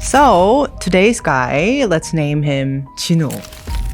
So today's guy, let's name him Chinu.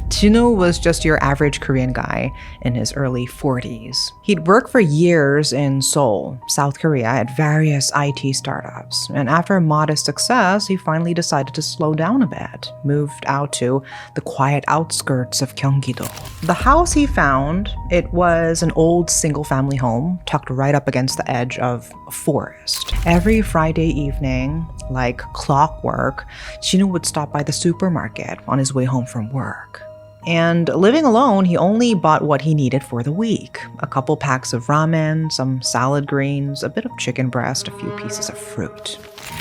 Chinu was just your average Korean guy in his early 40s. He'd worked for years in Seoul, South Korea at various IT startups. And after a modest success, he finally decided to slow down a bit, moved out to the quiet outskirts of Gyeonggi-do. The house he found, it was an old single-family home tucked right up against the edge of a forest. Every Friday evening, like clockwork, Chinu would stop by the supermarket on his way home from work. And living alone, he only bought what he needed for the week. A couple packs of ramen, some salad greens, a bit of chicken breast, a few pieces of fruit.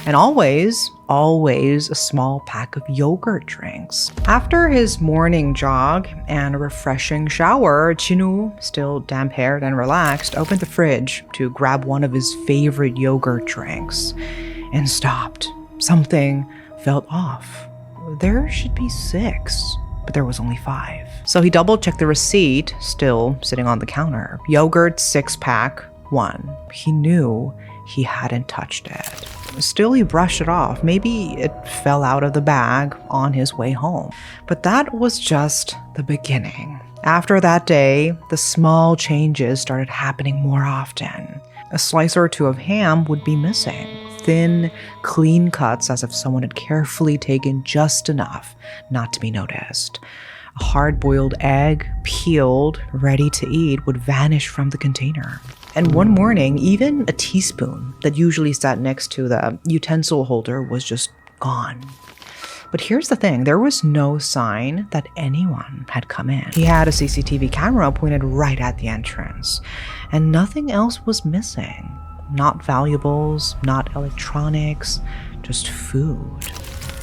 And always a small pack of yogurt drinks. After his morning jog and a refreshing shower, Chinu, still damp-haired and relaxed, opened the fridge to grab one of his favorite yogurt drinks and stopped. Something felt off. There should be 6. But there was only 5. So he double-checked the receipt, still sitting on the counter. Yogurt 6-pack, 1. He knew he hadn't touched it. Still, he brushed it off. Maybe it fell out of the bag on his way home. But that was just the beginning. After that day, the small changes started happening more often. A slice or two of ham would be missing. Thin, clean cuts as if someone had carefully taken just enough not to be noticed. A hard-boiled egg, peeled, ready to eat, would vanish from the container. And one morning, even a teaspoon that usually sat next to the utensil holder was just gone. But here's the thing, there was no sign that anyone had come in. He had a CCTV camera pointed right at the entrance, and nothing else was missing. Not valuables, not electronics, just food.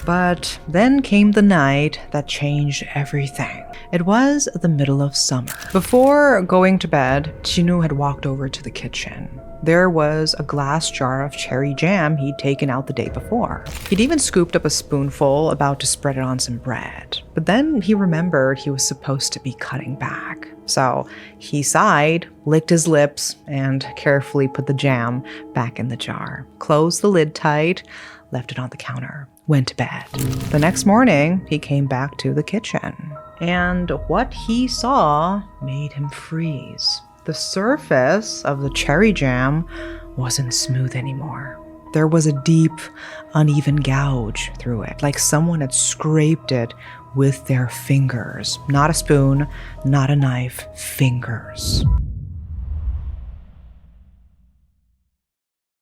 But then came the night that changed everything. It was the middle of summer. Before going to bed, Chinu had walked over to the kitchen. There was a glass jar of cherry jam he'd taken out the day before. He'd even scooped up a spoonful, about to spread it on some bread. But then he remembered he was supposed to be cutting back. So he sighed, licked his lips, and carefully put the jam back in the jar. Closed the lid tight, left it on the counter, went to bed. The next morning, he came back to the kitchen. And what he saw made him freeze. The surface of the cherry jam wasn't smooth anymore. There was a deep, uneven gouge through it, like someone had scraped it with their fingers. Not a spoon, not a knife, fingers.